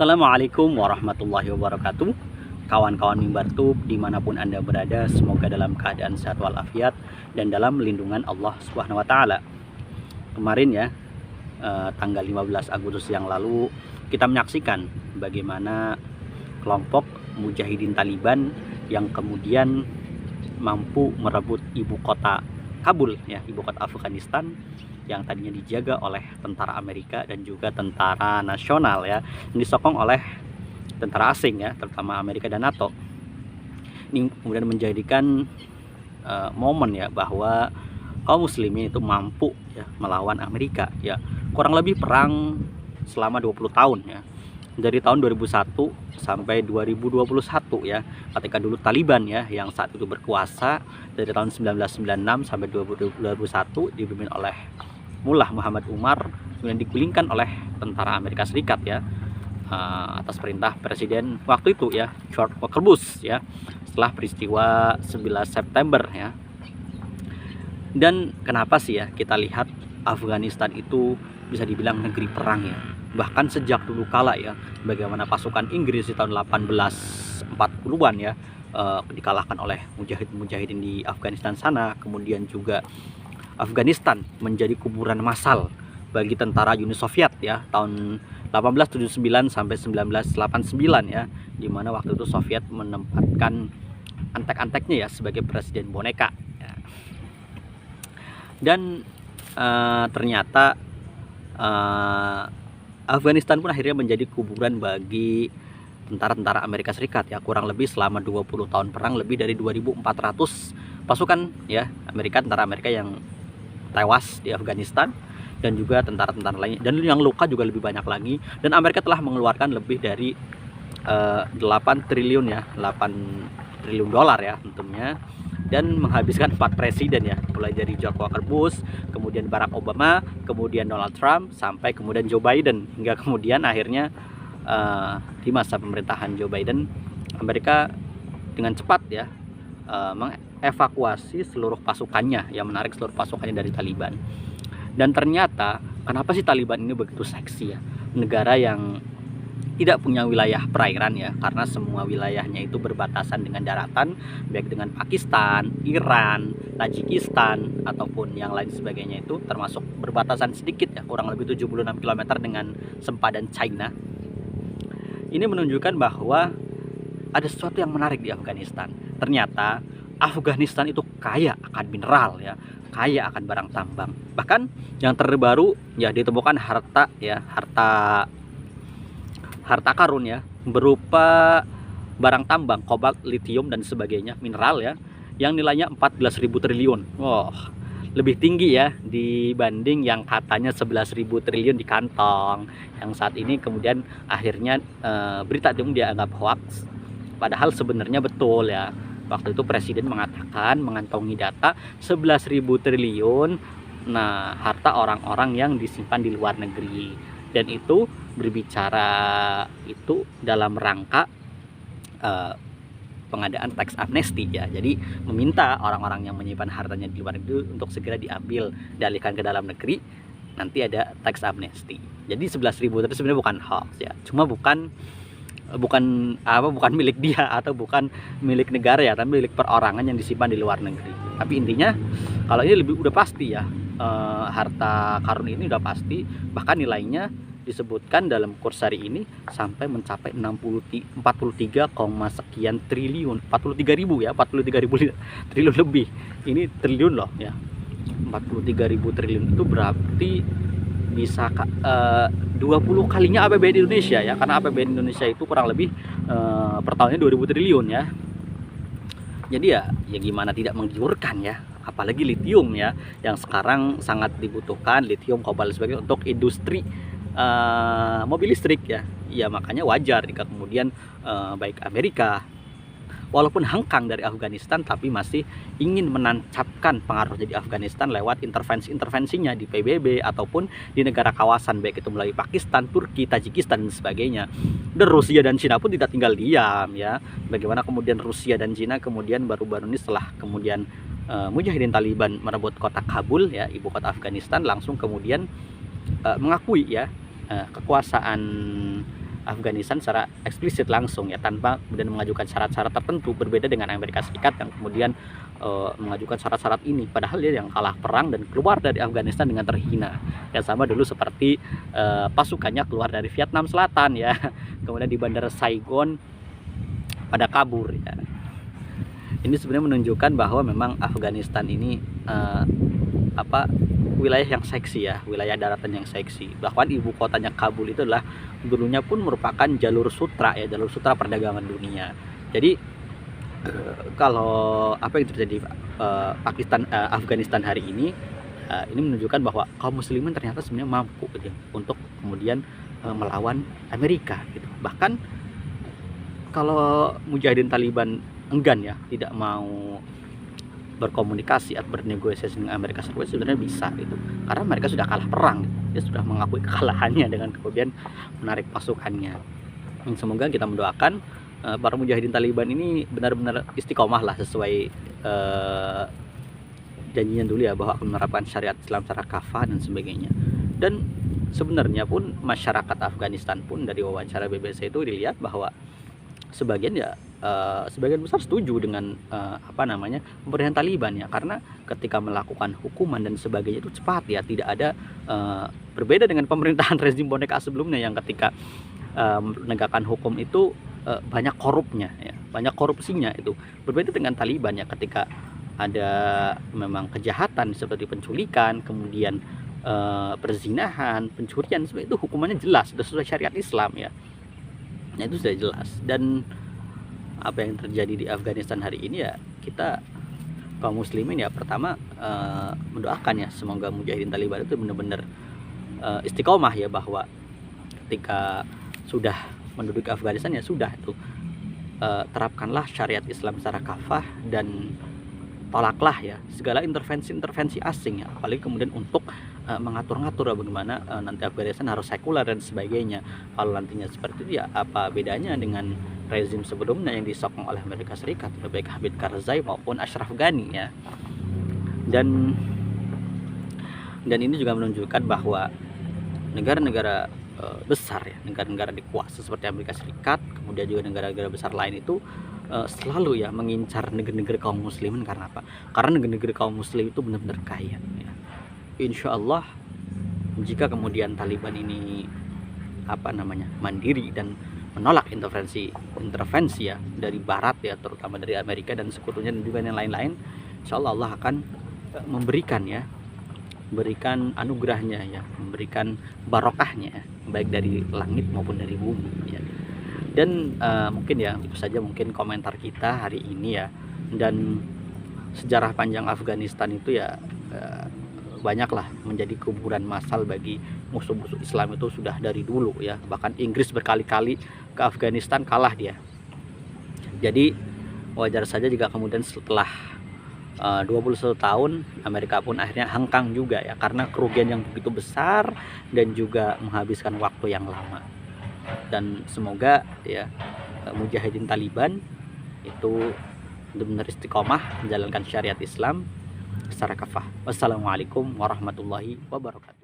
Assalamualaikum warahmatullahi wabarakatuh. Kawan-kawan Mimbar Tube dimanapun Anda berada, semoga dalam keadaan sehat walafiat dan dalam lindungan Allah Subhanahu wa Ta'ala. Kemarin ya, tanggal 15 Agustus yang lalu, kita menyaksikan bagaimana kelompok mujahidin Taliban yang kemudian mampu merebut ibu kota Kabul, ya, ibu kota Afghanistan, yang tadinya dijaga oleh tentara Amerika dan juga tentara nasional, ya, yang disokong oleh tentara asing, ya, terutama Amerika dan NATO. Ini kemudian menjadikan momen, ya, bahwa kaum muslimin itu mampu, ya, melawan Amerika, ya, kurang lebih perang selama 20 tahun, ya, dari tahun 2001 sampai 2021, ya, ketika dulu Taliban, ya, yang saat itu berkuasa dari tahun 1996 sampai 2021 dipimpin oleh Mullah Muhammad Umar, kemudian digulingkan oleh tentara Amerika Serikat, ya, atas perintah presiden waktu itu, ya, George Walker Bush, ya, setelah peristiwa 11 September, ya. Dan kenapa sih, ya, kita lihat Afghanistan itu bisa dibilang negeri perang, ya, bahkan sejak dulu kala, ya, bagaimana pasukan Inggris di tahun 1840-an, ya, dikalahkan oleh mujahidin di Afghanistan sana. Kemudian juga Afghanistan menjadi kuburan massal bagi tentara Uni Soviet, ya, tahun 1879 sampai 1989, ya, di mana waktu itu Soviet menempatkan antek-anteknya, ya, sebagai presiden boneka, ya. Dan ternyata Afghanistan pun akhirnya menjadi kuburan bagi tentara-tentara Amerika Serikat, ya, kurang lebih selama 20 tahun perang, lebih dari 2.400 pasukan, ya, tentara Amerika yang tewas di Afghanistan, dan juga tentara-tentara lainnya, dan yang luka juga lebih banyak lagi. Dan Amerika telah mengeluarkan lebih dari 8 triliun, ya, 8 triliun dolar, ya, tentunya, dan menghabiskan 4 presiden, ya, mulai dari George Walker Bush, kemudian Barack Obama, kemudian Donald Trump, sampai kemudian Joe Biden, hingga kemudian akhirnya di masa pemerintahan Joe Biden, Amerika dengan cepat, ya, mengevakuasi seluruh pasukannya, yang menarik seluruh pasukannya dari Taliban. Dan ternyata kenapa sih Taliban ini begitu seksi, ya, negara yang tidak punya wilayah perairan, ya, karena semua wilayahnya itu berbatasan dengan daratan, baik dengan Pakistan, Iran, Tajikistan, ataupun yang lain sebagainya, itu termasuk berbatasan sedikit, ya, kurang lebih 76 km dengan sempadan China. Ini menunjukkan bahwa ada sesuatu yang menarik di Afghanistan. Ternyata Afghanistan itu kaya akan mineral, ya, kaya akan barang tambang. Bahkan yang terbaru, ya, ditemukan harta, ya, harta karun, ya, berupa barang tambang, kobalt, litium, dan sebagainya, mineral, ya, yang nilainya 14.000 triliun. Wow, lebih tinggi, ya, dibanding yang katanya 11.000 triliun di kantong, yang saat ini kemudian akhirnya berita itu dianggap hoax, padahal sebenarnya betul, ya. Waktu itu presiden mengatakan mengantongi data 11.000 triliun, nah, harta orang-orang yang disimpan di luar negeri. Dan itu berbicara itu dalam rangka pengadaan tax amnesty, ya. Jadi meminta orang-orang yang menyimpan hartanya di luar negeri untuk segera diambil, dialihkan ke dalam negeri, nanti ada tax amnesty. Jadi 11.000 itu sebenarnya bukan hoax, ya, cuma bukan milik dia atau bukan milik negara, ya, tapi milik perorangan yang disimpan di luar negeri. Tapi intinya kalau ini udah pasti, ya, harta karun ini udah pasti, bahkan nilainya disebutkan dalam kurs hari ini sampai mencapai 43, sekian triliun, 43.000, ya, 43.000 triliun lebih. Ini triliun loh, ya, 43.000 triliun itu berarti bisa 20 kalinya APBN Indonesia, ya, karena APBN Indonesia itu kurang lebih per tahunnya 2.000 triliun, ya. Jadi ya gimana tidak menggiurkan, ya, apalagi litium, ya, yang sekarang sangat dibutuhkan, litium, kobalt, sebagainya untuk industri mobil listrik, ya. Ya, makanya wajar jika kemudian baik Amerika, walaupun hengkang dari Afghanistan, tapi masih ingin menancapkan pengaruhnya di Afghanistan lewat intervensinya di PBB ataupun di negara kawasan, baik itu melalui Pakistan, Turki, Tajikistan, dan sebagainya. Dan Rusia dan Cina pun tidak tinggal diam, ya. Bagaimana kemudian Rusia dan Cina kemudian baru-baru ini setelah kemudian mujahidin Taliban merebut kota Kabul, ya, ibu kota Afghanistan, langsung kemudian mengakui, ya, kekuasaan Afghanistan secara eksplisit langsung ya, tanpa kemudian mengajukan syarat-syarat tertentu, berbeda dengan Amerika Serikat yang kemudian mengajukan syarat-syarat ini, padahal dia yang kalah perang dan keluar dari Afghanistan dengan terhina. Ya sama dulu seperti pasukannya keluar dari Vietnam Selatan ya, kemudian di bandara Saigon pada kabur ya. Ini sebenarnya menunjukkan bahwa memang Afghanistan ini wilayah yang seksi ya, wilayah daratan yang seksi. Bahkan ibu kotanya Kabul itu adalah dulunya pun merupakan jalur sutra ya, jalur sutra perdagangan dunia. Jadi kalau apa yang terjadi Afghanistan hari ini menunjukkan bahwa kaum muslimin ternyata sebenarnya mampu gitu, untuk kemudian melawan Amerika gitu. Bahkan kalau mujahidin Taliban enggan ya, tidak mau berkomunikasi atau bernegosiasi dengan Amerika Serikat, sebenarnya bisa gitu, karena mereka sudah kalah perang gitu. Dia sudah mengakui kekalahannya dengan kemudian menarik pasukannya. Semoga kita mendoakan para mujahidin Taliban ini benar-benar istiqomah lah sesuai janjinya dulu ya, bahwa akan menerapkan syariat Islam secara kafah dan sebagainya. Dan sebenarnya pun masyarakat Afghanistan pun dari wawancara BBC itu dilihat bahwa sebagian besar setuju dengan pemerintahan Taliban ya, karena ketika melakukan hukuman dan sebagainya itu cepat ya, tidak ada berbeda dengan pemerintahan rezim boneka sebelumnya yang ketika menegakkan hukum itu banyak korupnya ya, banyak korupsinya. Itu berbeda dengan Taliban ya, ketika ada memang kejahatan seperti penculikan, kemudian perzinahan, pencurian, itu hukumannya jelas, sudah sesuai syariat Islam ya. Nah itu sudah jelas. Dan apa yang terjadi di Afghanistan hari ini ya, kita kaum muslimin ya pertama mendoakan ya, semoga mujahidin Taliban itu benar-benar istiqomah ya, bahwa ketika sudah menduduki Afghanistan ya sudah itu terapkanlah syariat Islam secara kafah, dan tolaklah ya segala intervensi asing ya, apalagi kemudian untuk mengatur-ngatur bagaimana nanti Afghanistan harus sekuler dan sebagainya. Kalau nantinya seperti itu ya, apa bedanya dengan rezim sebelumnya yang disokong oleh Amerika Serikat, baik Hamid Karzai maupun Ashraf Ghani ya. Dan ini juga menunjukkan bahwa negara-negara besar ya, negara-negara dikuasa seperti Amerika Serikat, kemudian juga negara-negara besar lain itu selalu ya mengincar negara-negara kaum muslimin. Karena apa? Karena negara-negara kaum muslim itu benar-benar kaya ya. Insya Allah jika kemudian Taliban ini mandiri dan menolak intervensi ya dari Barat ya, terutama dari Amerika dan sekutunya dan juga yang lain-lain, insya Allah Allah akan memberikan anugerahnya ya, memberikan barokahnya baik dari langit maupun dari bumi ya. Dan mungkin ya itu saja mungkin komentar kita hari ini ya. Dan sejarah panjang Afghanistan itu ya banyaklah menjadi kuburan massal bagi musuh-musuh Islam itu sudah dari dulu ya. Bahkan Inggris berkali-kali ke Afghanistan kalah dia. Jadi wajar saja jika kemudian setelah 21 tahun Amerika pun akhirnya hengkang juga ya, karena kerugian yang begitu besar dan juga menghabiskan waktu yang lama. Dan semoga ya mujahidin Taliban itu benar-benar istiqomah menjalankan syariat Islam secara kafah. Wassalamualaikum warahmatullahi wabarakatuh.